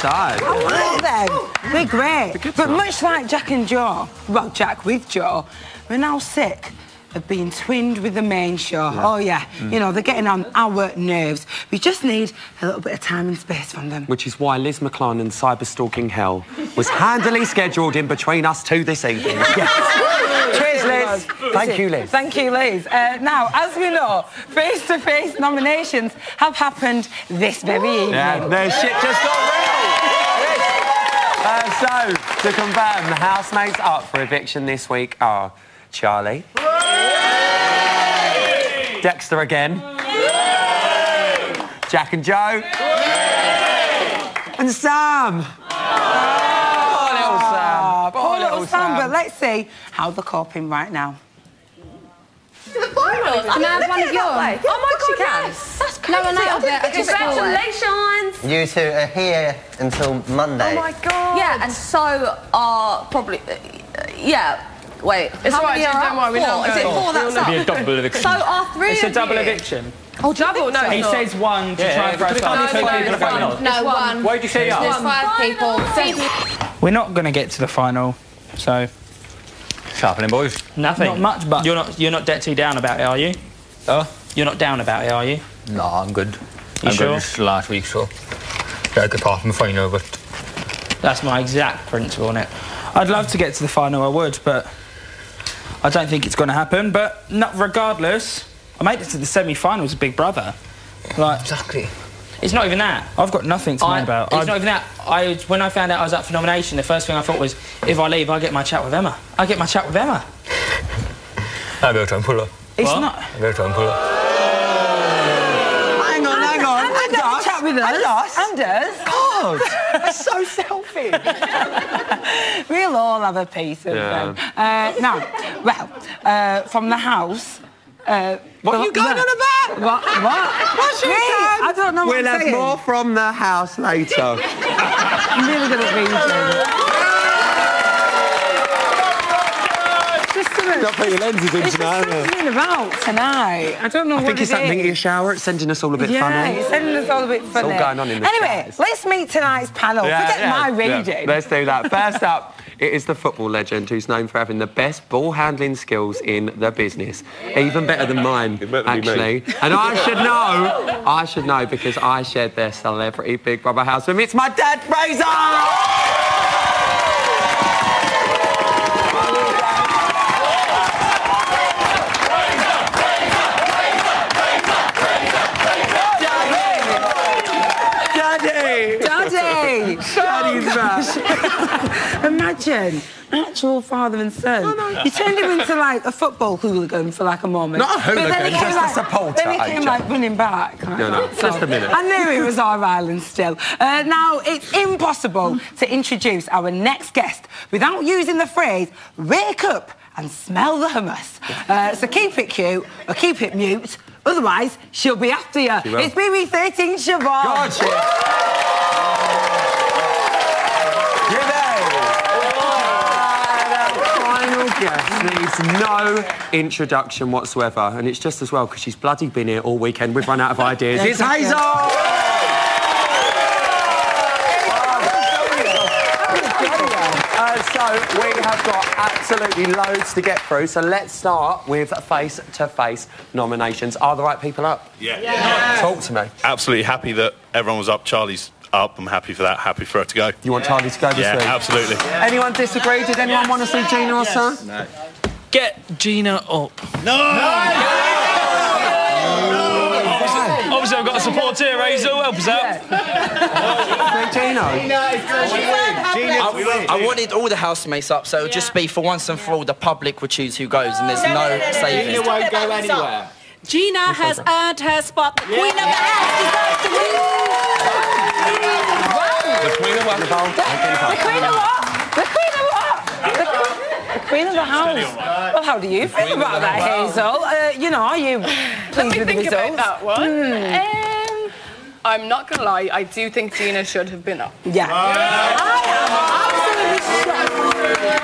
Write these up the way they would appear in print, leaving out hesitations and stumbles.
side. I like them. They're great. But much like Jack and Joe, well, Jack with Joe, we're now sick of being twinned with the main show. Yeah. Oh, yeah. You know, they're getting on our nerves. We just need a little bit of time and space from them. Which is why Liz McClane and Cyberstalking Hell was handily scheduled in between us two this evening. Yes. Cheers, Liz. Thank you, Liz. Thank you, Liz. Now, as we know, face-to-face nominations have happened this very evening. Yeah, their shit just got real. So, to confirm, the housemates up for eviction this week are Charlie. Dexter again. Jack and Joe. And Sam. Poor little Sam. Poor little Sam. But let's see how they're coping right now. Can I have one of yours? Oh my God, yes. That's crazy. No one else there. Congratulations. You two are here until Monday. Oh my God. Yeah, and so are probably... yeah. Wait, it's how right, many are don't worry, we're not Is it four? That's up. It'll be a double eviction. So are three It's of a double you? eviction. Oh, double? No, He says one to try and throw something. No, one. Why did you say There's up? 5 people. We're not going to get to the final, so... Sharpening, boys. Nothing. Not much, but... You're not dead too down about it, are you? Oh? You're not down about it, are you? No, I'm good. You I'm sure? good this last week, so... Yeah, good part from the final, but... That's my exact principle on it. I'd love to get to the final, I would, but... I don't think it's going to happen, but regardless, I made it to the semi-finals of Big Brother. Like, exactly. It's not even that. I've got nothing to moan about. It's not even that. When I found out I was up for nomination, the first thing I thought was, if I leave, I'll get my chat with Emma. I'll get my chat with Emma. I'll go try and pull her. It's not... I'll go try and pull her. Hang on. Anders, chat with us. Anders. God, that's so selfish. We'll all have a piece of them. Now, well, from the house... what are you going on about? What? What's your I don't know what We'll I'm have saying. more from the house later. I'm really good at reading. Not put your lenses in It's tonight, just something about tonight. I don't know what it is. I think it's that thing in your shower. It's sending us all a bit funny. Yeah, it's sending us all a bit funny. It's all going on in the Anyway, showers. let's meet tonight's panel. Forget my reading. Yeah, let's do that. First up, it is the football legend who's known for having the best ball handling skills in the business. Even better than mine, actually. And I should know because I shared their celebrity Big Brother house with me. It's my dad, Fraser! Daddy's back. Imagine, actual father and son. You turned him into like a football hooligan for like a moment. Not a hooligan, just a supporter. Then he came like running back. No, just a minute. I knew it was our island still. Now, it's impossible to introduce our next guest without using the phrase, wake up and smell the hummus. So keep it cute or keep it mute. Otherwise, she'll be after you. It's BB13 Siobhan. God, shit. Final guest needs no introduction whatsoever, and it's just as well because she's bloody been here all weekend. We've run out of ideas. It's Hazel! So we have got absolutely loads to get through, so let's start with face-to-face nominations. Are the right people up? Yeah. Talk to me. Absolutely happy that everyone was up. Charlie's up. I'm happy for that. Happy for her to go. You want Charlie to go this week? Yeah, absolutely. Anyone disagree? Did anyone want to see Gina or Sam? No. Get Gina up. No! Obviously, I've got a support here, Hazel. Help us out. I wanted all the housemates up, so it would just be for once and for all, the public would choose who goes, and there's no saving. Gina won't go anywhere. Gina has earned her spot. The Queen of the House deserves to win. The Queen of what? The Queen of what? The Queen of what? The Queen of the House. Well, how do you feel about that, Hazel? You know, are you pleased with the results? Let me think about that one. I'm not going to lie, I do think Gina should have been up. Yeah. I am absolutely shocked.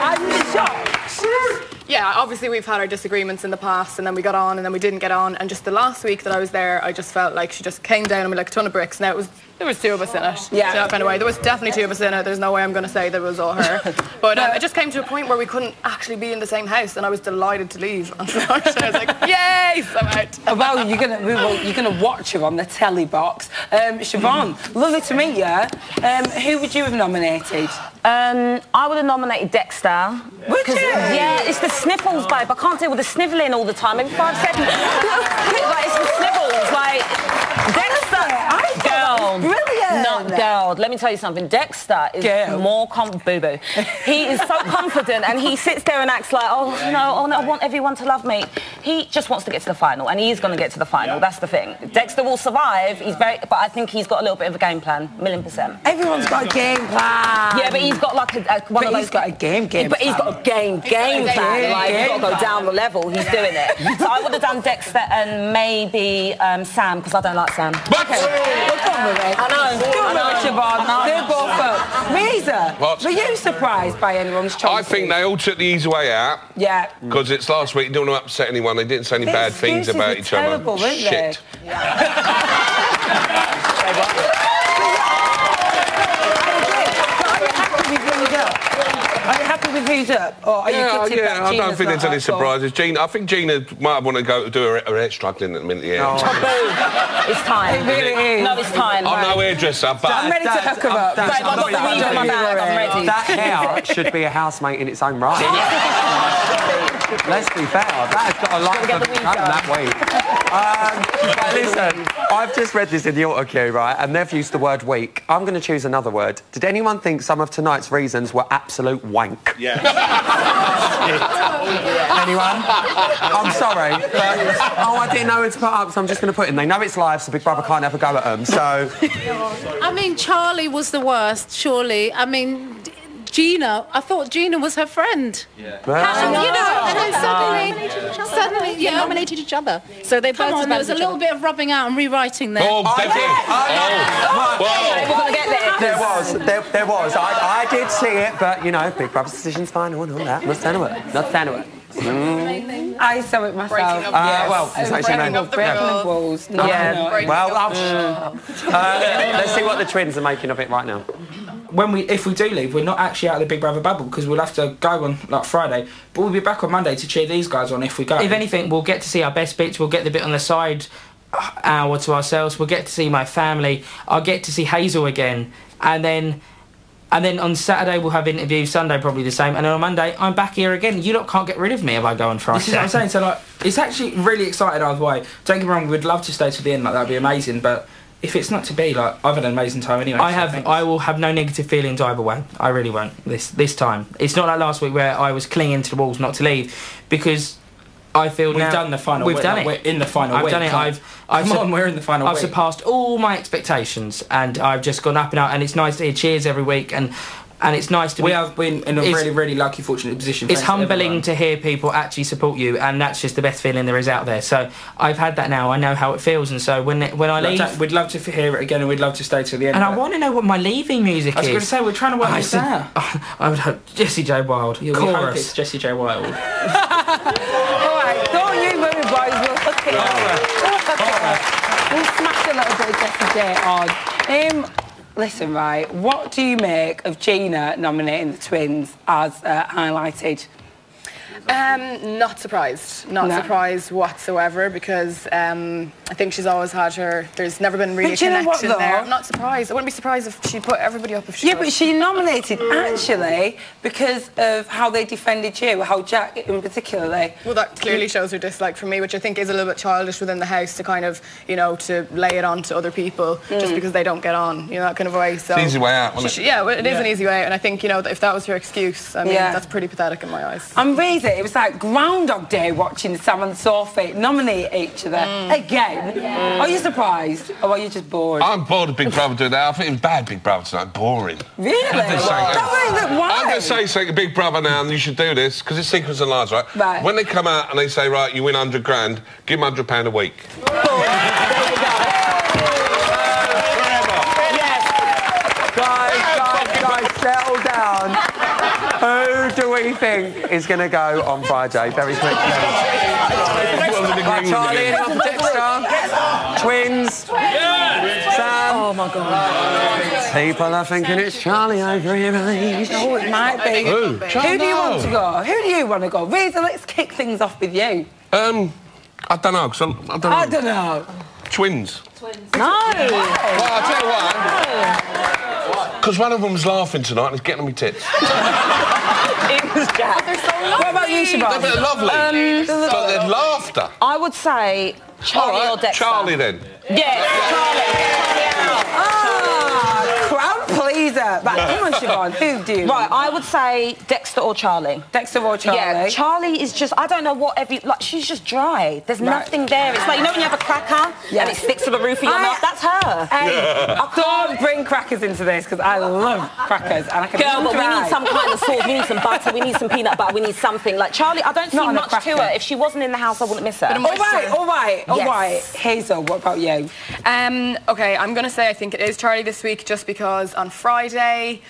I'm shocked. Yeah, yeah, obviously we've had our disagreements in the past, and then we got on, and then we didn't get on, and just the last week that I was there, I just felt like she just came down on me like a ton of bricks. Now, there was two of us in it. Yeah. That kind of way. There was definitely two of us in it. There's no way I'm going to say that it was all her. But it just came to a point where we couldn't actually be in the same house, and I was delighted to leave. Unfortunately, I was like, yay, I'm out. Well, you're gonna watch her on the telly box. Siobhan, lovely to meet you. Who would you have nominated? I would have nominated Dexter. Would you? Yeah, it's the sniffles, babe. I can't deal with the snivelling all the time. Every 5 seconds. Like, it's the sniffles. Like, Dexter. Girl. Brilliant. Not girl. Let me tell you something. Dexter is more boo-boo. He is so confident, and he sits there and acts like, oh no, I want everyone to love me. He just wants to get to the final, and he is going to get to the final. That's the thing. Dexter will survive. But I think he's got a little bit of a game plan, 1,000,000%. Everyone's got a game plan. Yeah, but he's got like one of those. He's got a game plan. But he's got a game plan. Like, he's got to go down the level. He's doing it. So I would have done Dexter and maybe Sam, because I don't like Sam. Okay, well, come on with it. I know. Come on with it, Siobhan. They're both up. Reza, What? were you surprised by anyone's choice? I think they all took the easy way out. Yeah. Because it's last week, you don't want to upset anyone. They didn't say any bad things about each other. Terrible, weren't they? Shit. Are you happy with who's up? Or are you gutted that I don't Gina's think there's not any up? surprises. Gina, I think Gina might want to go to do her hair struggling at the minute. Yeah. It's time. It really is. No, it's time. I'm no hairdresser, but I'm ready to hook him up. Babe, I've got the weed in my bag. I'm ready. That hair should be a housemate in its own right. Let's be fair. That has got a lot of that week. Listen, I've just read this in the autocue, right, and they've used the word weak. I'm going to choose another word. Did anyone think some of tonight's reasons were absolute wank? Yeah. Anyone? I'm sorry, but I didn't know who to put up, so I'm just going to put in. They know it's live, so Big Brother can't have a go at them. So, I mean, Charlie was the worst, surely. I mean, Gina, I thought Gina was her friend. yeah. And, you know, and then suddenly, yeah, nominated each other. So they both. Come on, there was a little bit of rubbing out and rewriting there. Oh, We're going to get there. There was. I did see it, but, you know, Big Brother's decision's fine. No, that. Not stand to it. Not stand to it. I saw it myself. Well, it's actually breaking no. of the walls. No, Yeah. no. Well, let's see what the twins are making of it right now. If we do leave, we're not actually out of the Big Brother bubble because we'll have to go on like Friday, but we'll be back on Monday to cheer these guys on if we go. If anything, we'll get to see our best bits. We'll get the bit on the side hour to ourselves. We'll get to see my family. I'll get to see Hazel again, and then on Saturday we'll have interviews. Sunday probably the same, and then on Monday I'm back here again. You lot can't get rid of me if I go on Friday. This is what I'm saying. So like, it's actually really excited either way. Don't get me wrong, we'd love to stay to the end. Like that'd be amazing, but. If it's not to be, like, I've had an amazing time anyway. I will have no negative feelings either way. I really won't this time. It's not like last week where I was clinging to the walls not to leave, because I feel we've done the final. We've done it. We're in the final. I've done it. We're in the final. I've surpassed all my expectations, and I've just gone up and out. And it's nice to hear cheers every week, and it's nice to. We have been in a really, really lucky, fortunate position. It's humbling to hear people actually support you, and that's just the best feeling there is out there. So I've had that now. I know how it feels, and so when I leave, we'd love to hear it again, and we'd love to stay till the end. And I want to know what my leaving music is. I was going to say we're trying to work this out. I would hope Jessie J. Wild. We hope it's Jessie J. Wild. All right, don't you move, boys. We'll hook it up. We'll smash a little bit of Jessie J on. Listen, right, what do you make of Gina nominating the twins as highlighted? Not surprised. Not surprised whatsoever, because I think she's always had her. There's never been really a connection there. I'm not surprised. I wouldn't be surprised if she put everybody up if she. Yeah, but she nominated actually because of how they defended you, how Jack in particularly. Well, that clearly shows her dislike for me, which I think is a little bit childish within the house to kind of, you know, to lay it on to other people just because they don't get on, you know, that kind of way. So it's an easy way out, isn't it? Yeah, well, it is an easy way out, and I think, you know, if that was her excuse, I mean, that's pretty pathetic in my eyes. I'm Reza. It was like Groundhog Day watching Sam and Sophie nominate each other again. Are you surprised, or are you just bored? I'm bored of Big Brother doing that. I think it was bad Big Brother tonight. Boring. Really? Why? I'm going to say something to Big Brother now, and you should do this, because it's Secrets and Lies, right? Right. When they come out and they say, right, you win 100 grand, give them £100 a week. Guys, settle down. Who do we think is going to go on Friday? Very quickly. Charlie, anyone for Dexter? Twins? Sam? Oh, my God. People are thinking it's Charlie over here. Oh, it might be. Who? Who do you want to go? Who do you want to go? Reza, let's kick things off with you. I don't know, because I don't know. Twins. No. Well, I'll tell you why. Because one of them's laughing tonight and it's getting on my tits. It was Jack. What about you, Siobhan? They're lovely. But their laughter. I would say Charlie or Dexter. Charlie, then. Yeah, crowd pleaser. Right, come on, Siobhan, who do you? Right, I would say Dexter or Charlie. Dexter or Charlie? Yeah, Charlie is just, I don't know what like, she's just dry. There's nothing there. It's like, you know when you have a cracker and it sticks to the roof of your mouth? That's her. Hey, don't bring crackers into this, because I love crackers, and I can Girl, but we need some kind of sauce. We need some butter. We need some peanut butter. We need something. Like, Charlie, I don't see much to her. If she wasn't in the house, I wouldn't miss her. All right. Hazel, what about you? OK, I'm going to say I think it is Charlie this week, just because on Friday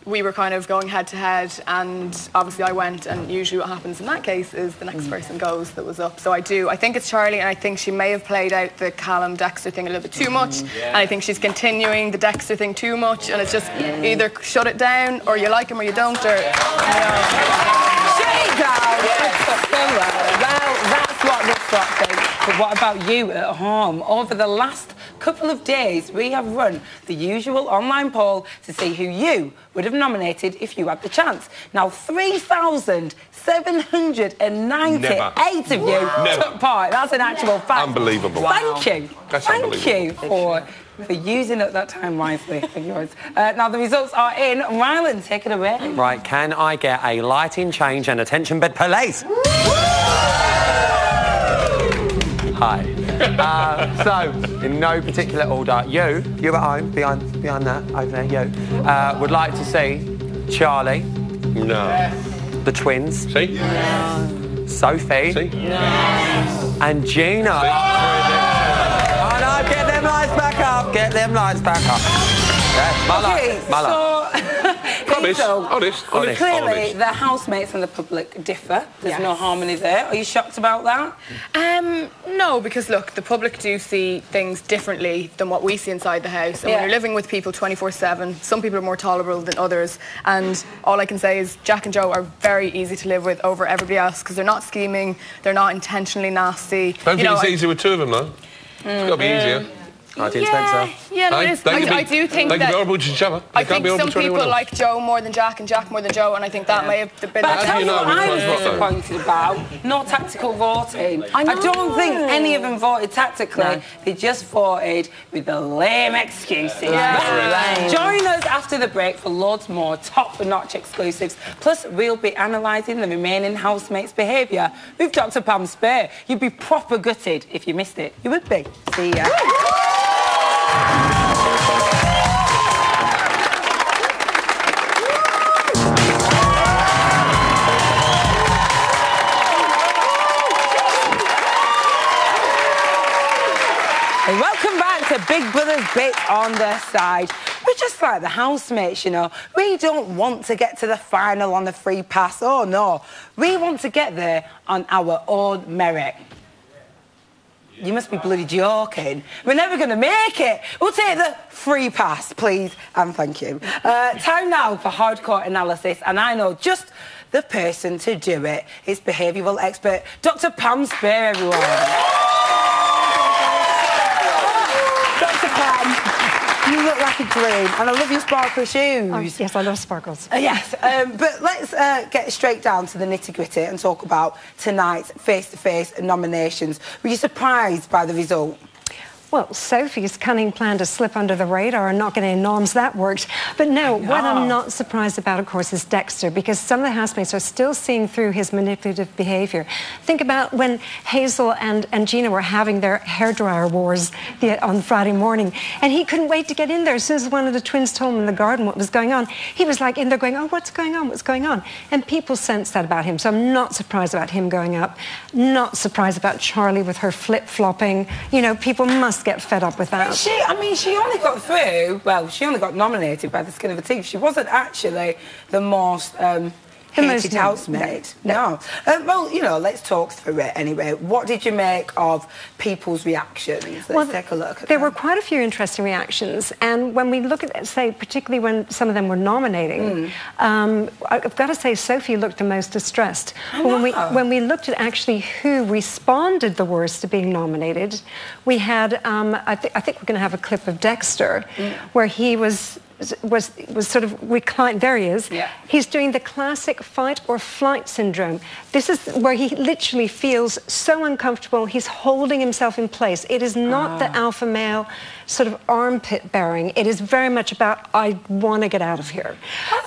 we were kind of going head-to-head, and obviously I went, and usually what happens in that case is the next person goes that was up. So I think it's Charlie, and I think she may have played out the Callum-Dexter thing a little bit too much, and I think she's continuing the Dexter thing too much, and it's just either shut it down, or you like him or you don't, or... Shut it down! Well, that's what this got thing. But what about you at home? Over the last couple of days, we have run the usual online poll to see who you would have nominated if you had the chance. Now, 3,798 of you took part. That's an actual fact. Unbelievable. Thank you. That's Thank you for using up that time wisely of yours. Now, the results are in. Ryland, take it away. Right, can I get a lighting change and attention bed, please? Hi. So, in no particular order, you at home, behind that, over there, you, would like to see Charlie. No. The twins. See? No. Sophie. See? No. And Gina. Oh, no, get them lights back up. Get them lights back up. Yeah, my luck. Honest. Clearly, the housemates and the public differ. There's no harmony there. Are you shocked about that? No, because look, the public do see things differently than what we see inside the house. And when you're living with people 24/7, some people are more tolerable than others. And all I can say is Jack and Joe are very easy to live with over everybody else, because they're not scheming, they're not intentionally nasty. Don't think it's easy with two of them, though. It's got to be easier. I didn't think so. Yeah, no, it is. I do think that... They can be horrible to each other. I think some people like Joe more than Jack and Jack more than Joe, and I think that may have been... But I tell you what I was disappointed about, no tactical voting. I don't think any of them voted tactically. No. They just voted with the lame excuses. Yeah. Join us after the break for loads more top-notch exclusives. Plus, we'll be analysing the remaining housemates' behaviour with Dr. Pam Spare. You'd be proper gutted if you missed it. You would be. See ya. Welcome back to Big Brother's Bit on the Side. We're just like the housemates, you know. We don't want to get to the final on the free pass. Oh, no. We want to get there on our own merit. You must be bloody joking. We're never going to make it. We'll take the free pass, please, and thank you. Time now for hardcore analysis, and I know just the person to do it. It's behavioural expert Dr. Pam Spare, everyone. Dr. Pam, you look like a dream, and I love your sparkly shoes. Oh, yes, I love sparkles. Yes, but let's get straight down to the nitty-gritty and talk about tonight's face-to-face nominations. Were you surprised by the result? Well, Sophie's cunning plan to slip under the radar and not get any norms, that worked. But no, what I'm not surprised about, of course, is Dexter, because some of the housemates are still seeing through his manipulative behaviour. Think about when Hazel and Gina were having their hairdryer wars on Friday morning, and he couldn't wait to get in there. As soon as one of the twins told him in the garden what was going on, he was like in there going, oh, what's going on, what's going on? And people sensed that about him, so I'm not surprised about him going up. Not surprised about Charlie with her flip-flopping. You know, people must get fed up with that. She only got through, well, she only got nominated by the skin of her teeth. She wasn't actually the most hated housemate. No. Well, you know, let's talk through it anyway. What did you make of people's reactions? Let's take a look at There were quite a few interesting reactions, and when we look at, say, particularly when some of them were nominating, I've got to say Sophie looked the most distressed. But when we looked at actually who responded the worst to being nominated, we had, I think we're going to have a clip of Dexter, where he was sort of reclined. There he is. Yeah. He's doing the classic fight or flight syndrome. This is where he literally feels so uncomfortable. He's holding himself in place. It is not the alpha male sort of armpit bearing. It is very much about, I want to get out of here.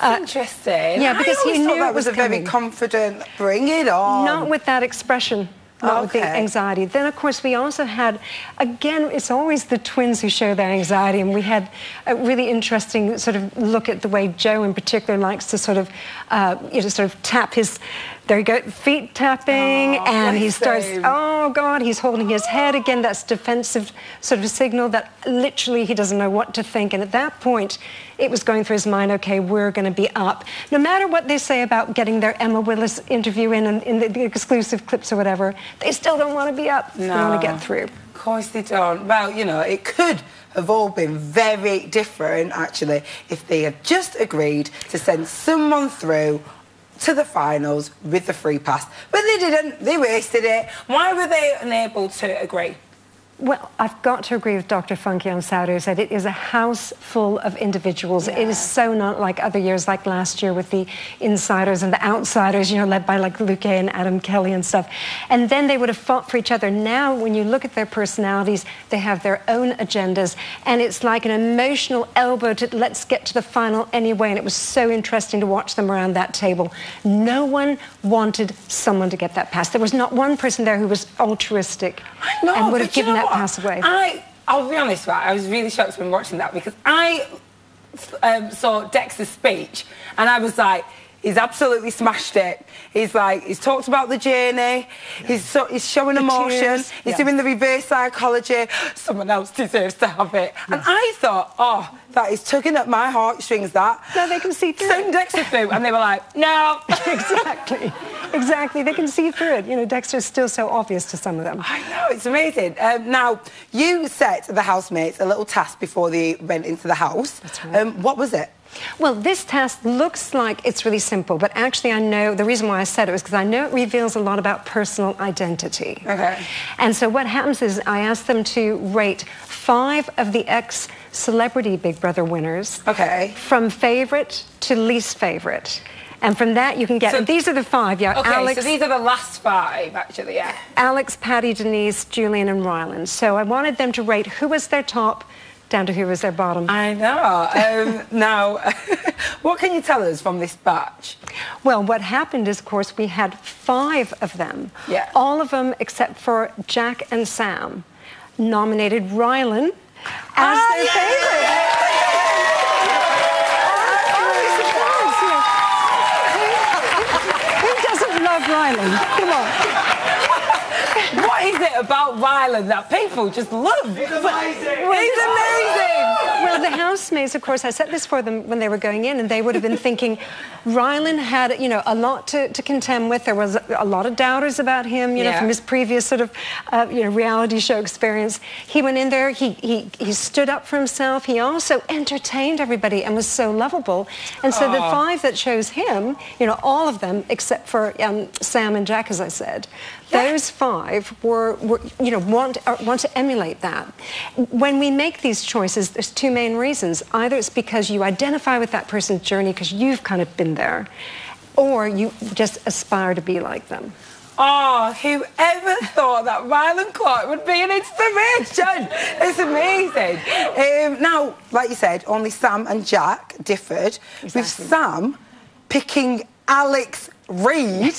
That's interesting. Yeah, because he knew that was a very confident, bring it on. Not with that expression. With the anxiety. Then, of course, we also had, again, it's always the twins who show their anxiety, and we had a really interesting sort of look at the way Joe, in particular, likes to sort of, sort of tap his, there you go, feet tapping, and he starts, oh, God, he's holding his head again. That's defensive sort of a signal that literally he doesn't know what to think. And at that point, it was going through his mind, OK, we're going to be up. No matter what they say about getting their Emma Willis interview in the exclusive clips or whatever, they still don't want to be up. No. They want to get through. Of course they don't. Well, you know, it could have all been very different, actually, if they had just agreed to send someone through to the finals with the free pass. But they didn't. They wasted it. Why were they unable to agree? Well, I've got to agree with Dr. Funky on Saturday, who said it is a house full of individuals. Yeah. It is so not like other years, like last year with the insiders and the outsiders, you know, led by like Luque and Adam Kelly and stuff. And then they would have fought for each other. Now, when you look at their personalities, they have their own agendas. And it's like an emotional elbow to let's get to the final anyway. And it was so interesting to watch them around that table. No one wanted someone to get that pass. There was not one person there who was altruistic and would have given that pass away. I'll be honest, right, I was really shocked when watching that because I saw Dexter's speech and I was like, he's absolutely smashed it. He's like, he's talked about the journey, he's showing emotion, he's doing the reverse psychology, someone else deserves to have it. And I thought, oh, that is tugging at my heartstrings, that. No, they can see through Send Dexter through, and they were like, no. Exactly, they can see through it. You know, Dexter's still so obvious to some of them. I know, it's amazing. Now, you set the housemates a little task before they went into the house. That's right. What was it? Well, this task looks like it's really simple, but actually I know, the reason why I said it was because I know it reveals a lot about personal identity. Okay. And so what happens is I asked them to rate 5 of the ex-celebrity Big Brother winners. Okay. From favourite to least favourite. And from that you can get, these are the 5, yeah. Okay, Alex, so these are the last 5, actually, yeah. Alex, Patty, Denise, Julian and Ryland. So I wanted them to rate who was their top down to who was their bottom. I know. Now, what can you tell us from this batch? Well, what happened is, of course, we had 5 of them. Yeah. All of them, except for Jack and Sam, nominated Ryland as their favourite. Who doesn't love Ryland? Come on. What is it about Ryland that people just love? He's amazing! He's amazing! Well, the housemates, of course, I said this for them when they were going in, and they would have been thinking, Ryland had, you know, a lot to contend with. There was a lot of doubters about him, you know, from his previous sort of, reality show experience. He went in there, he stood up for himself. He also entertained everybody and was so lovable. And so the 5 that chose him, you know, all of them, except for Sam and Jack, as I said, those 5 were you know, want to emulate that. When we make these choices, there's 2 main reasons. Either it's because you identify with that person's journey because you've kind of been there, or you just aspire to be like them. Oh, whoever thought that Ryland Clark would be an inspiration? It's amazing. Now, like you said, only Sam and Jack differed. With Sam picking Alex Reid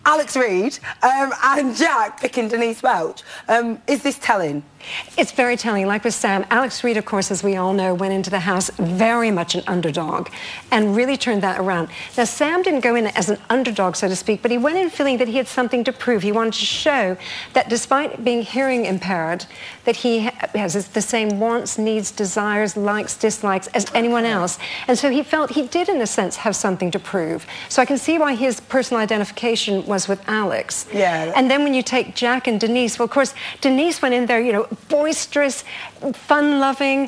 Alex Reid and Jack picking Denise Welch. Is this telling? It's very telling. Like with Sam, Alex Reid, of course, as we all know, went into the house very much an underdog and really turned that around. Now, Sam didn't go in as an underdog, so to speak, but he went in feeling that he had something to prove. He wanted to show that despite being hearing impaired, that he has the same wants, needs, desires, likes, dislikes as anyone else. And so he felt he did, in a sense, have something to prove. So I can see why his personal identification was with Alex. Yeah. And then when you take Jack and Denise, well, of course, Denise went in there, you know, boisterous, fun-loving,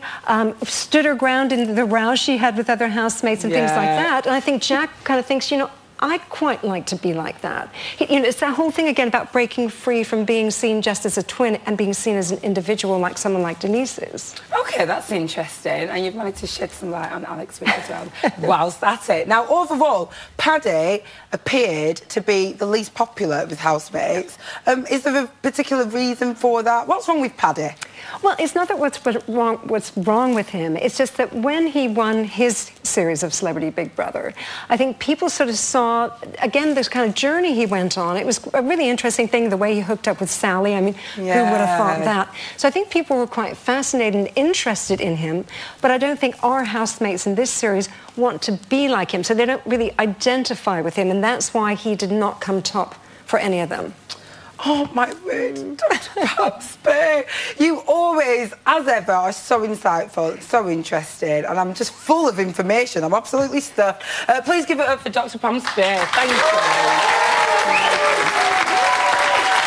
stood her ground in the rows she had with other housemates and things like that. And I think Jack kind of thinks, you know, I'd quite like to be like that. You know, it's that whole thing again about breaking free from being seen just as a twin and being seen as an individual like someone like Denise is. OK, that's interesting. And you've managed to shed some light on Alex Reid as well. Whilst that's it. Now, overall, Paddy appeared to be the least popular with housemates. Is there a particular reason for that? What's wrong with Paddy? Well, it's not that what's wrong with him. It's just that when he won his series of Celebrity Big Brother, I think people sort of saw, again, this kind of journey he went on. It was a really interesting thing, the way he hooked up with Sally. I mean, who would have thought that? So I think people were quite fascinated and interested in him, but I don't think our housemates in this series want to be like him, so they don't really identify with him, and that's why he did not come top for any of them. Oh, my word, Dr. Pamsby. You always, as ever, are so insightful, so interested, and I'm just full of information. I'm absolutely stuffed. Please give it up for Dr. Pamsby. Thank you.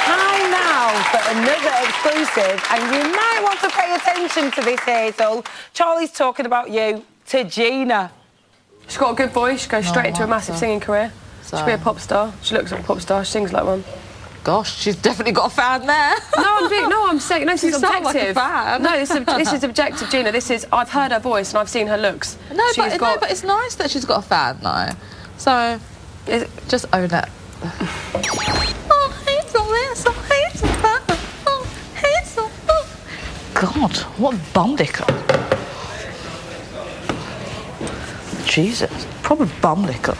Time now for another exclusive, and you might want to pay attention to this, Hazel. Charlie's talking about you to Gina. She's got a good voice. She goes straight into a massive singing career. She'll be a pop star. She looks like a pop star. She sings like one. Gosh, she's definitely got a fan there. I'm saying, no, this is objective. Like a fan. No, this is objective, Gina. This is, I've heard her voice and I've seen her looks. No, but it's nice that she's got a fan, though. So, just own it. Oh, Hazel, this, oh, Hazel, that, oh, Hazel, oh. God, what bumdicker. Jesus, proper bumdicker.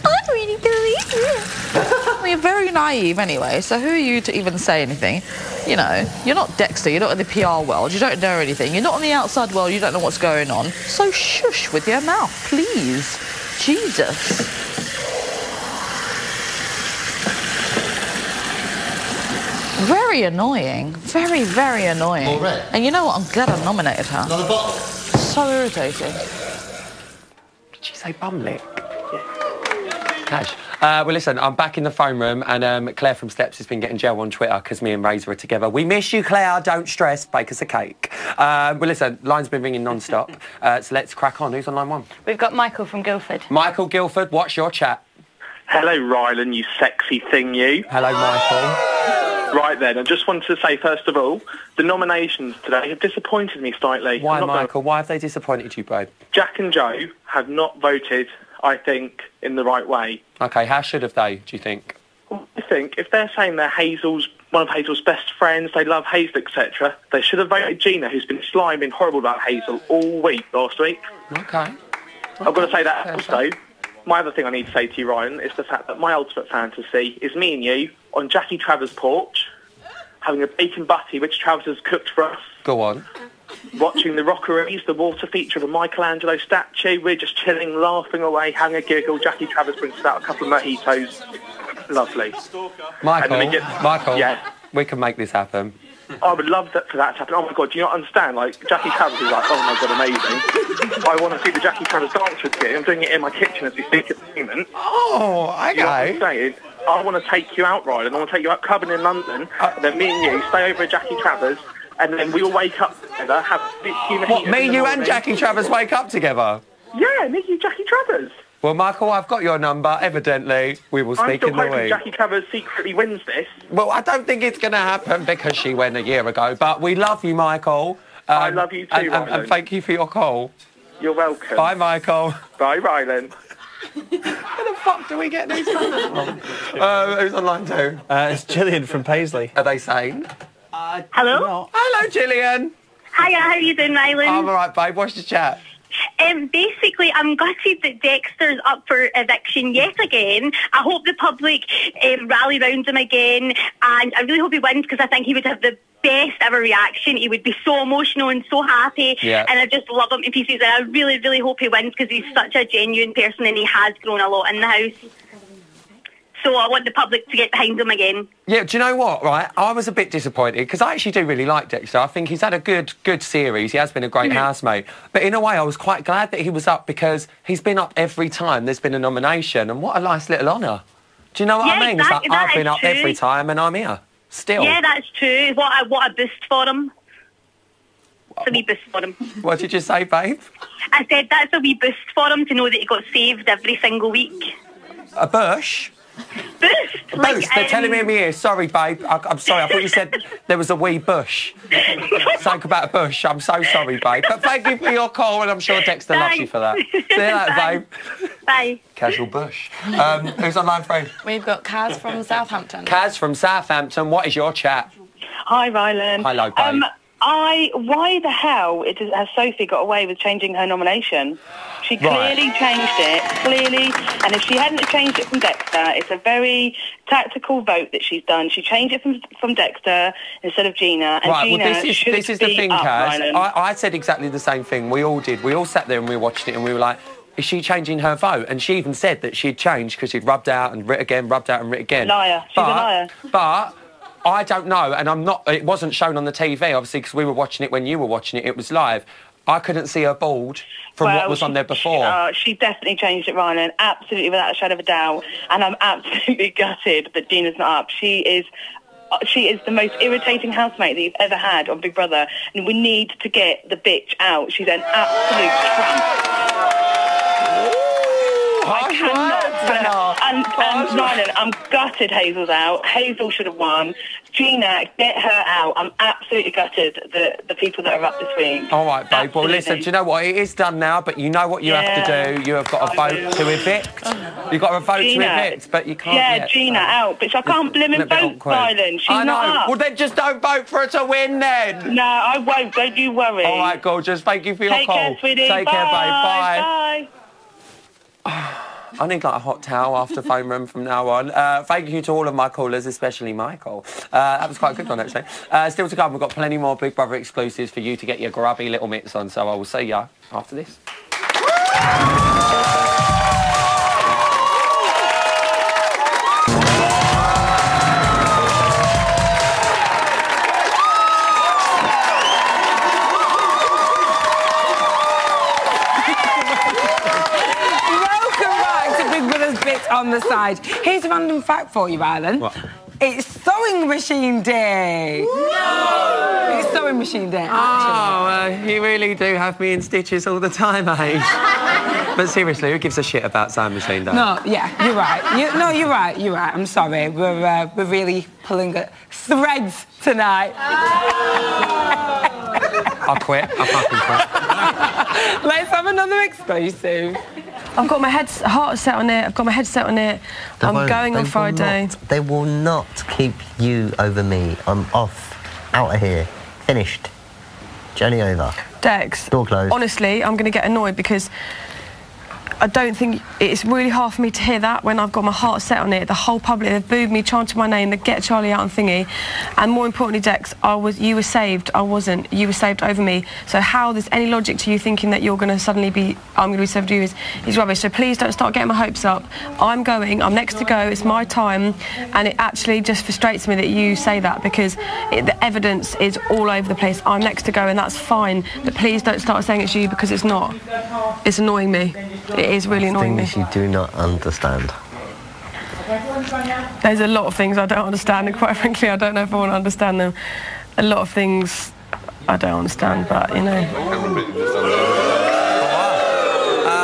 I really believe you. Well, you're very naive anyway, so who are you to even say anything? You know, you're not Dexter, you're not in the PR world, you don't know anything, you're not in the outside world, you don't know what's going on. So shush with your mouth, please. Jesus. Very annoying. Very, very annoying. Already? And you know what? I'm glad I nominated her. Another bottle? So irritating. Did you say bum lick? Yeah. Cash. Well, listen, I'm back in the phone room, and Claire from Steps has been getting gel on Twitter because me and Razor are together. We miss you, Claire. Don't stress. Bake us a cake. Well, listen, line's been ringing non-stop, so let's crack on. Who's on line one? We've got Michael from Guildford. Michael Guildford, what's your chat? Hello, Rylan, you sexy thing, you. Hello, Michael. Right then, I just wanted to say, first of all, the nominations today have disappointed me slightly. Why, Michael? Why have they disappointed you, babe? Jack and Joe have not voted, I think, in the right way. OK, how should have they, do you think? Well, I think if they're saying they're one of Hazel's best friends, they love Hazel, etc., they should have voted Gina, who's been sliming horrible about Hazel all week last week. OK. I've got to say that also. My other thing I need to say to you, Ryan, is the fact that my ultimate fantasy is me and you on Jackie Travers' porch, having a bacon butty which Travers has cooked for us. Go on. Watching the Rockeries, the water feature of a Michelangelo statue. We're just chilling, laughing away, having a giggle. Jackie Travers brings us out a couple of mojitos. Lovely. Michael, yeah. We can make this happen. I would love that for that to happen. Oh my God, do you not understand? Like, Jackie Travers is like, oh my God, amazing. I want to see the Jackie Travers dance with you. I'm doing it in my kitchen as we speak at the moment. Oh, okay. You know what I'm saying? I want to take you out, Rylan. I want to take you out clubbing in London. And then me and you stay over at Jackie Travers, and then we all wake up together, have a bit human What, me, you and Jackie Travers wake up together? Yeah, me, you, Jackie Travers. Well, Michael, I've got your number. Evidently, we will speak in the week. I'm still hoping Jackie Travers secretly wins this. Well, I don't think it's going to happen because she went a year ago. But we love you, Michael. I love you too, Rylan. And thank you for your call. You're welcome. Bye, Michael. Bye, Rylan. Where the fuck do we get these numbers from? Who's on line two? It's Gillian from Paisley. Are they sane? Hello? Hello, Gillian. Hiya, how are you doing, Rylan? I'm all right, babe. What's your chat? Basically, I'm gutted that Dexter's up for eviction yet again. I hope the public rally round him again, and I really hope he wins because I think he would have the best ever reaction. He would be so emotional and so happy, and I just love him to pieces. And I really, really hope he wins because he's such a genuine person and he has grown a lot in the house. So I want the public to get behind him again. Yeah, do you know what, right? I was a bit disappointed because I actually do really like Dexter. I think he's had a good series. He has been a great housemate. But in a way, I was quite glad that he was up because he's been up every time there's been a nomination. And what a nice little honour. Do you know what I mean? It's like, I've been up every time and I'm here. Still. Yeah, that's true. What a boost for him. It's a wee boost for him. What did you say, babe? I said that's a wee boost for him to know that he got saved every single week. A bush? Boost? Boost, they're telling me in my ear. Sorry, babe. I'm sorry, I thought you said there was a wee bush. Something about a bush. I'm so sorry, babe. But thank you for your call, and I'm sure Dexter loves you for that. See you later, babe. Bye. Casual bush. Who's on line 3? We've got Kaz from Southampton. Kaz from Southampton, what is your chat? Hi, Rylan. Hello, babe. Why the hell has Sophie got away with changing her nomination? She clearly changed it, and if she hadn't changed it from Dexter, it's a very tactical vote that she's done. She changed it from Dexter instead of Gina, and Gina this is the thing, Kaz. I said exactly the same thing. We all did. We all sat there and we watched it and we were like, is she changing her vote? And she even said that she'd changed because she'd rubbed out and writ again, rubbed out and writ again. Liar. She's a liar. But I don't know, and it wasn't shown on the TV, obviously, because we were watching it when you were watching it. It was live. I couldn't see her bald from what was on there before. She definitely changed it, Rylan, absolutely, without a shadow of a doubt. And I'm absolutely gutted that Gina's not up. She is the most irritating housemate that you've ever had on Big Brother, and we need to get the bitch out. She's an absolute tramp. I cannot. And Rylan, I'm gutted Hazel's out. Hazel should have won. Gina, get her out. I'm absolutely gutted the people that are up this week. All right, babe. Well, listen, do you know what? It is done now, but you know what you have to do. You have got a vote to evict. You've got a vote to evict, but you can't yet. Gina, out. Bitch, I can't blimmin' vote Rylan. She's not up. Well, then just don't vote for her to win, then. No, I won't. Don't you worry. All right, gorgeous. Thank you for your call. Take care, sweetie. Take care, babe. Bye. Bye. I need like a hot towel after phone room from now on. Thank you to all of my callers, especially Michael. That was quite a good one, actually. Still to come, we've got plenty more Big Brother exclusives for you to get your grubby little mitts on, so I will see ya after this. On the side. Here's a random fact for you, Rylan. What? It's sewing machine day. No! It's sewing machine day, actually. Oh, you really do have me in stitches all the time, eh? But seriously, who gives a shit about sewing machine day? No, yeah, you're right. You're right. I'm sorry. We're really pulling at threads tonight. I quit. I fucking quit. Let's have another exclusive. I've got my heart set on it. I've got my head set on it. I'm going on Friday. They will not keep you over me. I'm off. Out of here. Finished. Journey over. Dex. Door closed. Honestly, I'm going to get annoyed because I don't think it's really hard for me to hear that when I've got my heart set on it. The whole public have booed me, chanted my name, they get Charlie out and thingy. And more importantly, Dex, you were saved. I wasn't. You were saved over me. So how there's any logic to you thinking that you're going to suddenly be, I'm going to be saved you is rubbish. So please don't start getting my hopes up. I'm next to go, it's my time. And it actually just frustrates me that you say that because the evidence is all over the place. I'm next to go and that's fine. But please don't start saying it's you because it's not. It's annoying me. It is really annoying me. Things you do not understand. There's a lot of things I don't understand, and quite frankly, I don't know if I want to understand them. A lot of things I don't understand, but, you know.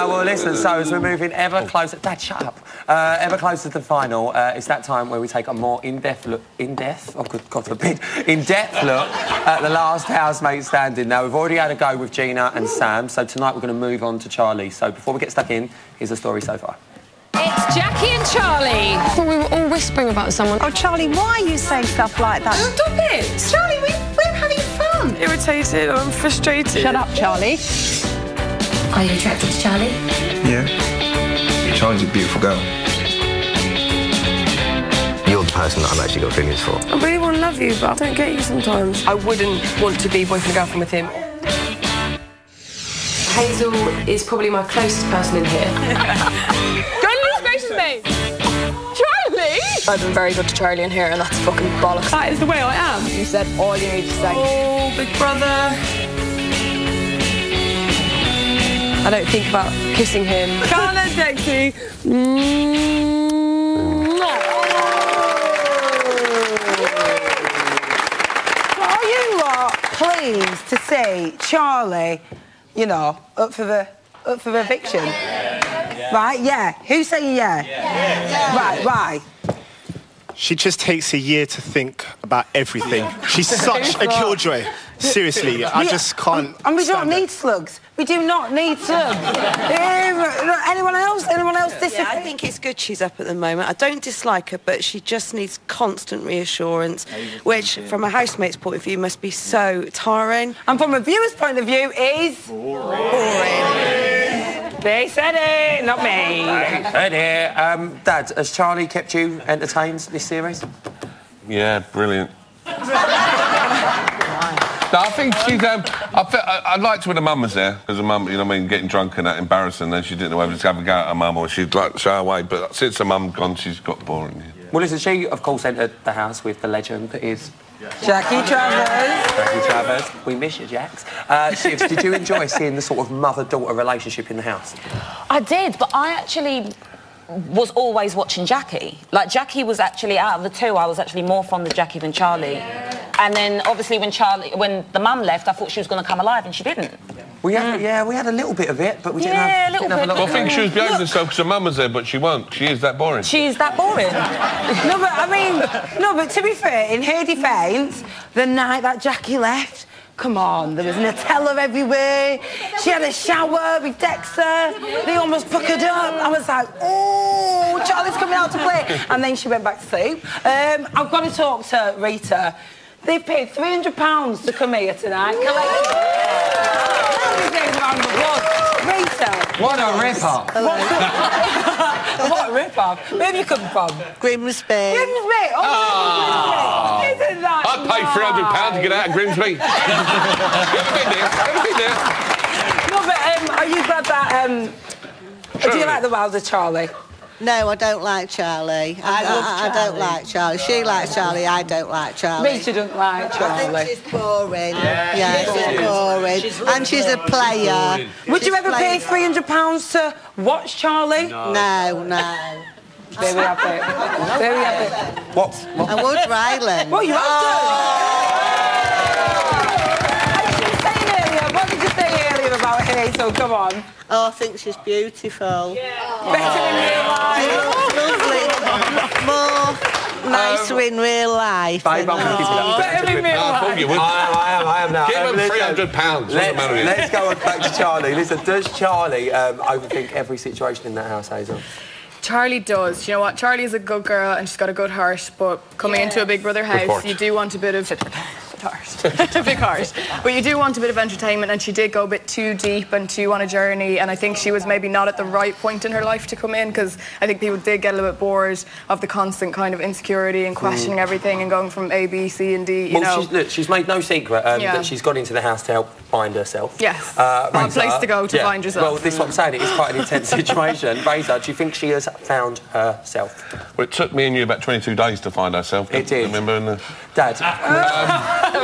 Well, listen, so as we're moving ever closer... Dad, shut up. Ever closer to the final, it's that time where we take a more in-depth look... In-depth? Oh, God forbid. In-depth look at the last housemate standing. Now, we've already had a go with Gina and Sam, so tonight we're going to move on to Charlie. So before we get stuck in, here's the story so far. It's Jackie and Charlie. I thought we were all whispering about someone. Oh, Charlie, why are you saying stuff like that? Stop it! Charlie, we're having fun. I'm irritated, I'm frustrated. Shut up, Charlie. Are you attracted to Charlie? Yeah. Charlie's a beautiful girl. You're the person that I've actually got feelings for. I really want to love you, but I don't get you sometimes. I wouldn't want to be boyfriend and girlfriend with him. Hazel is probably my closest person in here. Goodness gracious me! Charlie! I've been very good to Charlie in here, and that's fucking bollocks. That is the way I am. You said all you need to say. Oh, big brother. I don't think about kissing him. Can't let Dexy. Are you lot pleased to see Charlie, you know, up for eviction? Right, yeah. Who's saying yeah? Right, why? She just takes a year to think about everything. She's such a killjoy. Seriously, I just can't. And we don't need slugs. We do not need slugs. Anyone else? Anyone else disagree? Yeah, I think it's good she's up at the moment. I don't dislike her, but she just needs constant reassurance, which, from a housemate's point of view, must be so tiring. And from a viewer's point of view, is boring. They said it, not me. Said it. Dad, has Charlie kept you entertained this series? Yeah, brilliant. No, I think she's. I liked when her mum was there, because her mum, you know what I mean, getting drunk and that, embarrassing, and she didn't know whether to have a go at her mum or she'd like to shy away. But since her mum gone, she's got boring. Yeah. Well, listen, she, of course, entered the house with the legend that is Jackie Travers. Jackie Travers. We miss you, Jax. Shivs, did you enjoy seeing the sort of mother-daughter relationship in the house? I did, but I actually was always watching Jackie. Like, Jackie was actually, out of the two, I was actually more fond of Jackie than Charlie. And then, obviously, when the mum left, I thought she was going to come alive, and she didn't. We had a little bit of it, but we didn't have... Yeah, a little bit. Well, I think she was behaving herself because her mum was there, but she won't. She is that boring. She is that boring. No, but I mean, but to be fair, in her defence, the night that Jackie left, come on, there was Nutella everywhere. She had a shower with Dexter. They almost puckered up. I was like, oh, Charlie's coming out to play. And then she went back to sleep. I've got to talk to Rita. They've paid £300 to come here tonight. Rita. What a rip-off. What a rip-off. Where have you come from? Grimsby. Grimsby? Oh, Grimsby. Isn't that I'd pay £300 to get out of Grimsby. Ever been there? No, but are you glad that... do you like the Wilder Charlie? No, I don't like Charlie. I don't like Charlie. She likes Charlie, I don't like Charlie. Rita doesn't like Charlie. I think she's boring. Yeah, she's boring. And she's a player. Would you ever pay £300 to watch Charlie? No. There we have it. There we have it. What? I would, Ryland. What, you have to? What did you say earlier about Hazel? Come on. Oh, I think she's beautiful. Better in real life. Lovely. More nicer in real life. Babe, I'm going to give you that. Better in real life. I thought you would. I am now. Give him £300. Let's go back to Charlie. Listen, does Charlie overthink every situation in that house, Hazel? Charlie does. You know what? Charlie is a good girl and she's got a good heart, but coming into a Big Brother house, you do want a bit of... big heart. But you do want a bit of entertainment, and she did go a bit too deep and too on a journey, and I think she was maybe not at the right point in her life to come in, because I think people did get a little bit bored of the constant kind of insecurity and questioning everything and going from A, B, C and D, you know. She's made no secret that she's gone into the house to help find herself. Yes. A place to go to find yourself. Well, this is what I'm saying. It is quite an intense situation. Razor, do you think she has found herself? Well, it took me and you about 22 days to find ourselves. It did. Remember? Dad. I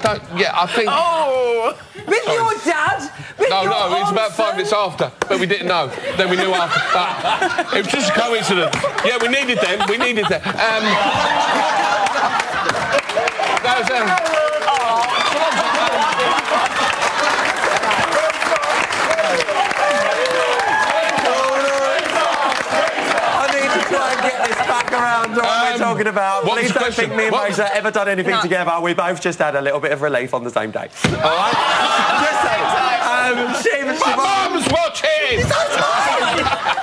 don't... Yeah, I think... Oh! With your dad? No, it was about 5 minutes after, but we didn't know. Then we knew after. It was just a coincidence. Yeah, we needed them. That was... What we're talking about. Please don't think me and Razor ever done anything together. We both just had a little bit of relief on the same day. All right? Just saying. My mum's watching!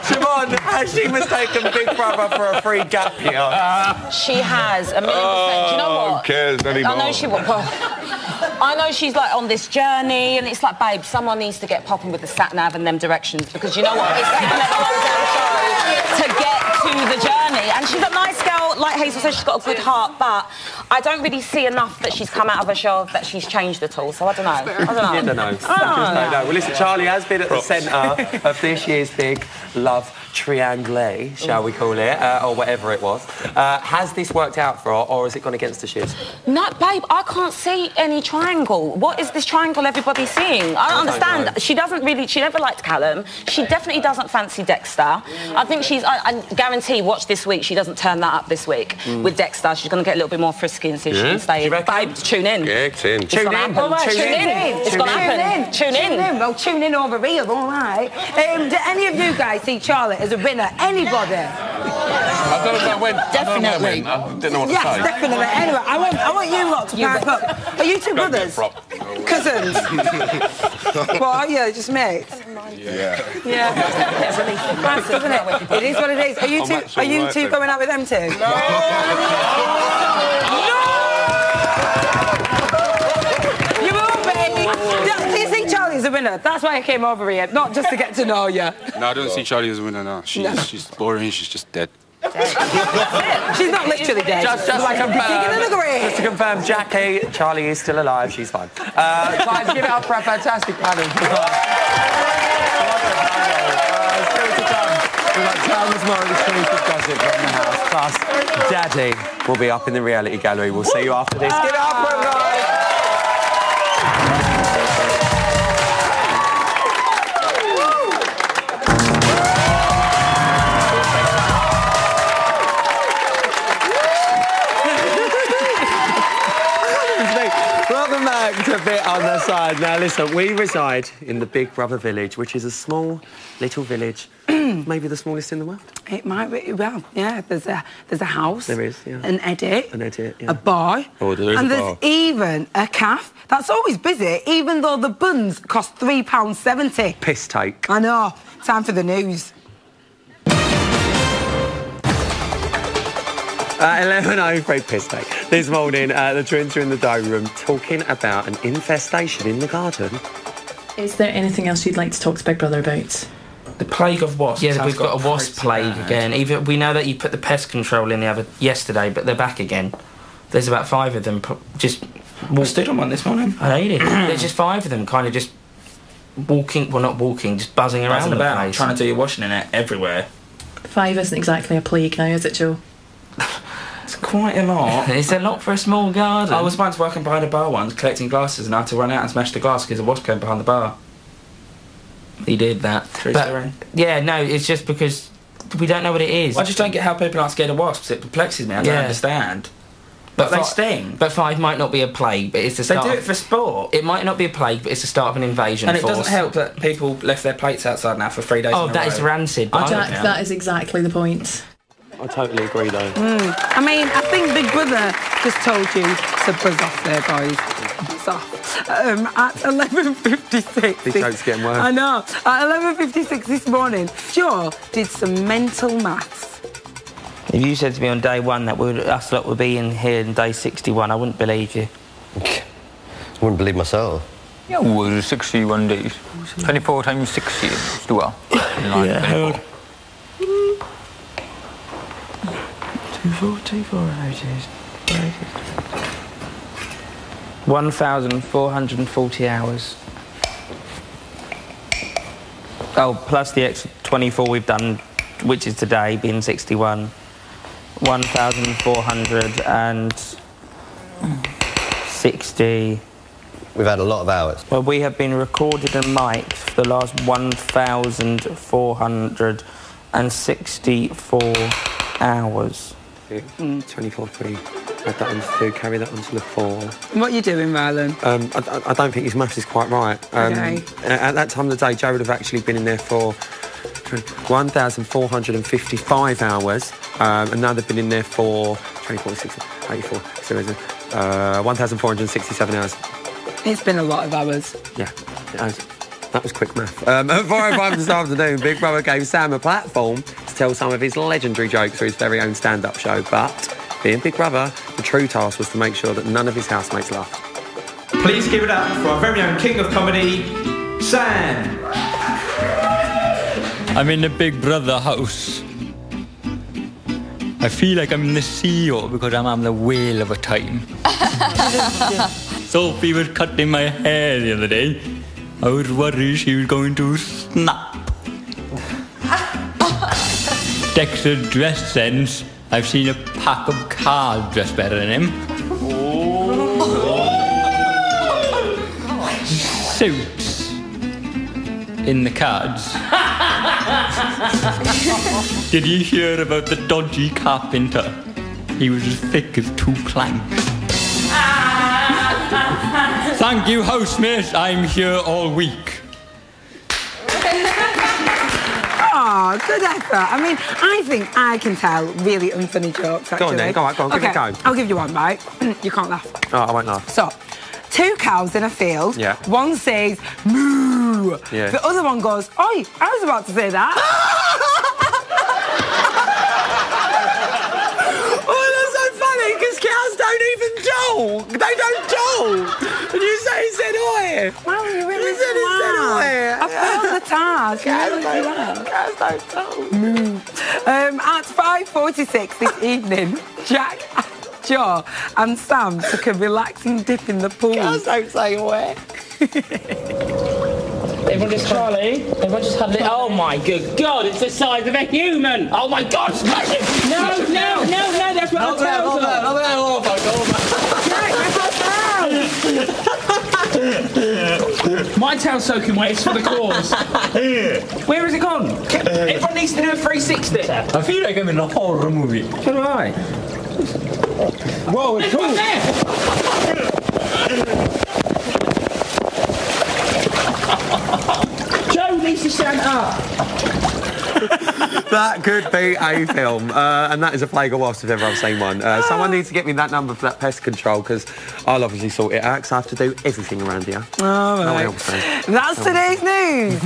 Siobhan, has she mistaken Big Brother for a free gap year? She has, 1,000,000%. Do you know what? Who cares anymore? I know she will. I know she's like on this journey, and it's like, babe, someone needs to get popping with the sat nav and them directions, because you know what? It's taken a long show to get to the journey. And she's a nice girl, like Hazel says, she's got a good heart, but I don't really see enough that she's come out of her shell that she's changed at all. So I don't know. I don't know. You don't know. No. Well, listen, Charlie has been at the centre of this year's big love triangle, shall we call it, or whatever it was. Has this worked out for her, or has it gone against the shiz? No, babe, I can't see any triangle. What is this triangle everybody's seeing? I don't understand. She never liked Callum. She definitely doesn't fancy Dexter. I think I guarantee, watch this week, she doesn't turn that up this week with Dexter. She's going to get a little bit more frisky and see if she can stay in. Babe, tune in. Yeah, tune in. It's going to happen. It's going to happen. Tune in. Well, tune in over here, all right. Do any of you guys see Charlotte as a winner? Anybody? I don't know when. Definitely. I didn't know what to say. Yes, definitely. Anyway, I want you lot to back up. Are you two brothers? Cousins? What are you? Just mates? Yeah. It's nice, isn't it? It is what it is. Are you two going out with them too? No! You will be. Do you think Charlie's a winner? That's why I came over here, not just to get to know you. No, I don't see Charlie as a winner, no. She's boring, she's just dead. She's not literally dead. Just to confirm, Jackie, Charlie is still alive. She's fine. Guys, give it up for a fantastic panel. Still to come. We've got tons more exclusive gossip from the house. Plus, Daddy will be up in the reality gallery. We'll see you after this. Give it up for him, guys. Welcome back to Bit on the Side. Now, listen, we reside in the Big Brother village, which is a small, little village, maybe the smallest in the world. It might be. Well, yeah. There's a house. There is, yeah. An edit. An edit, yeah. A bar. Oh, there is and a bar. there's even a cafe that's always busy, even though the buns cost £3.70. Piss take. I know. Time for the news. 11:03 piss take. This morning, the twins are in the dome room talking about an infestation in the garden. Is there anything else you'd like to talk to Big Brother about? The plague of wasps. Yeah, we've got a wasp plague again. We know that you put the pest control in yesterday, but they're back again. There's about 5 of them just... I stood on one this morning. I hate it. There's just 5 of them kind of just walking... Well, not walking, just buzzing around the place. Trying to do your washing in it everywhere. 5 isn't exactly a plague now, is it, Joe? It's quite a lot. It's a lot for a small garden. I was once working behind a bar once, collecting glasses, and I had to run out and smash the glass because a wasp came behind the bar. He did that. True story. Yeah, no, it's just because we don't know what it is. I just don't get how people aren't scared of wasps. It perplexes me. I don't understand. But they sting. But 5 might not be a plague, but it's the start. They do it for sport. It might not be a plague, but it's the start of an invasion force. And it force. doesn't help that people left their plates outside now for 3 days. Oh, that is rancid. Jack, that is exactly the point. I totally agree, though. I mean, I think Big Brother just told you to buzz off there, boys. Buzz off. At 11:56... These jokes getting worse. I know. At 11:56 this morning, Joe did some mental maths. If you said to me on day 1 that us lot would be in here in day 61, I wouldn't believe you. I wouldn't believe myself. Yeah, well, 61 days. 24 times 60 is 2 hours. Yeah, hold. 24 hours. 1,440 hours. Oh, plus the extra 24 we've done, which is today, being 61. 1,460. We've had a lot of hours. Well, we have been recorded and mic'd for the last 1,464 hours. 24 free. Add that on to 2, carry that on to the 4. What are you doing, Rylan? I don't think his maths is quite right. Okay. At that time of the day, Joe would have actually been in there for 1,455 hours, and now they've been in there for 24, 60, 84, 1,467 hours. It's been a lot of hours. Yeah, it has. That was quick math. At 4:05 this afternoon, Big Brother gave Sam a platform to tell some of his legendary jokes for his very own stand-up show. But, being Big Brother, the true task was to make sure that none of his housemates laughed. Please give it up for our very own king of comedy, Sam. I'm in the Big Brother house. I feel like I'm the CEO because I'm having a whale of a time. Sophie was cutting my hair the other day. I was worried she was going to snap. Dexter's dress sense. I've seen a pack of cards dress better than him. Suits in the cards. Did you hear about the dodgy carpenter? He was as thick as 2 planks. Thank you, housemates. I'm here all week. Oh, good effort. I mean, I think I can tell really unfunny jokes, actually. Go on then, go on, give it a go. I'll give you one, right? You can't laugh. Oh, I won't laugh. So, 2 cows in a field. Yeah. One says, moo. Yeah. The other one goes, oi, I was about to say that. Oh, that's so funny, because cows don't even talk. They don't talk. And you say he said oi. Well, you really said he said oi. I failed the task. Cows don't talk. Moo. At 5:46 this evening, Jack, Joe and Sam took a relaxing dip in the pool. Cows don't say oi. Everyone just Charlie. Everyone just had it. Oh my good God! It's the size of a human. Oh my God! Smash it! No! That's what I tell My tail's soaking wet. It's for the cause. Where has it gone? Everyone needs to do a 360. I feel like I'm in a horror movie. So do I. Whoa! It's cool. Joe needs to stand up. That could be a film, and that is a Plague of Wasps if ever I've seen one. Someone needs to get me that number for that pest control, because I'll obviously sort it out, because I have to do everything around here. All right. That's today's news.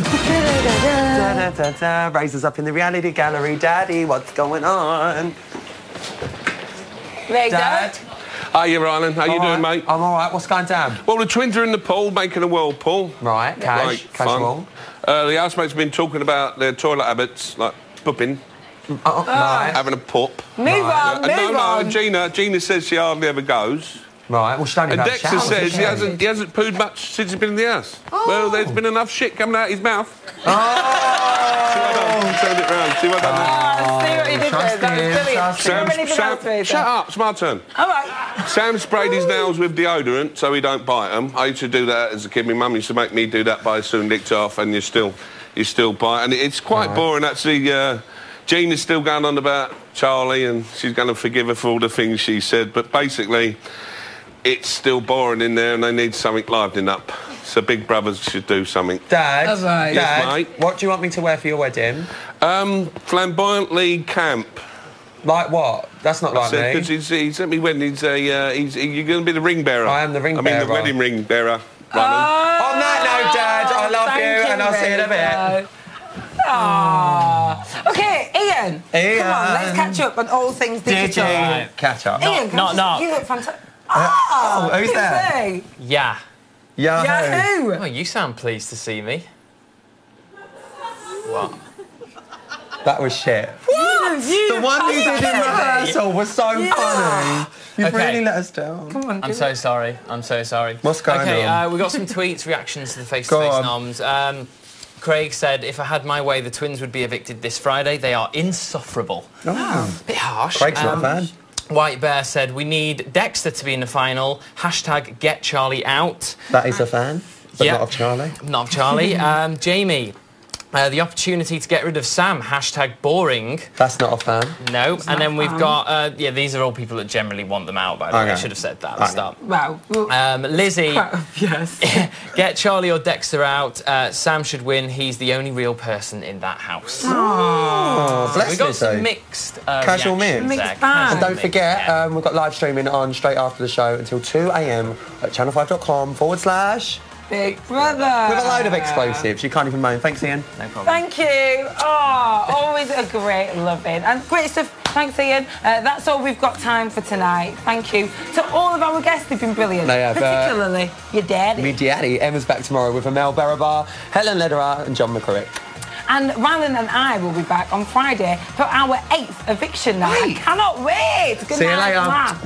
Raises up in the reality gallery. Daddy, what's going on? Dad? Hiya, Rylan. How you doing, mate? I'm all right. What's going down? Well, the twins are in the pool making a whirlpool. Right, casual. The housemates have been talking about their toilet habits, like pooping. Right. Having a poop. Move on. No, Gina says she hardly ever goes. Right, well, she don't even And have Dexter showers, says does he hasn't pooed much since he's been in the house. Well, there's been enough shit coming out his mouth. Oh! Turn it round. See what I done See what you did there. That was brilliant. Sam, shut up. It's my turn. All right. Sam sprayed his nails with deodorant so he don't bite them. I used to do that as a kid. My mum used to make me do that, but I soon licked off, and you still bite. And it's quite boring, actually. Jean is still going on about Charlie, and she's going to forgive her for all the things she said. But basically, it's still boring in there, and they need something livening up. So Big Brothers should do something. Dad, Yes, mate. What do you want me to wear for your wedding? Flamboyantly camp. Like what? That's not like me. Because he's at me wedding. You're going to be the ring bearer. I am the ring bearer. I mean, the wedding ring bearer. On that note, Dad, I love you, and I'll see you in a bit. Aww. OK, Ian. Come on, let's catch up on all things digital. Right. Catch up. Ian, no. You look fantastic. Who's there? Yeah. Yahoo! Oh, you sound pleased to see me. What? That was shit. What? The one you did in rehearsal was so funny. You've really let us down. Come on, I'm so sorry. What's going on? Okay, we got some tweets, reactions to the face-to-face noms. Craig said, if I had my way, the twins would be evicted this Friday. They are insufferable. Oh. Bit harsh. Craig's not a fan. White Bear said, we need Dexter to be in the final. Hashtag get Charlie out. That is a fan, but not of Charlie. Not of Charlie. Jamie, the opportunity to get rid of Sam. Hashtag boring. That's not a fan. No. And then we've got, these are all people that generally want them out, by the way. I should have said that at the start. Wow. Lizzie. Yes. Get Charlie or Dexter out. Sam should win. He's the only real person in that house. Oh, bless we got some mixed casual mix. And don't forget, yeah. we've got live streaming on straight after the show until 2 a.m. at channel5.com/. Big Brother. With a load of explosives. You can't even moan. Thanks, Ian. No problem. Thank you. Oh, always a great loving. And great stuff. Thanks, Ian. That's all we've got time for tonight. Thank you to all of our guests. They've been brilliant. They have. Particularly your daddy. Me daddy. Emma's back tomorrow with Amel Barabar, Helen Lederer and John McCrick. And Rylan and I will be back on Friday for our 8th eviction night. I cannot wait. Good See night, you later. man.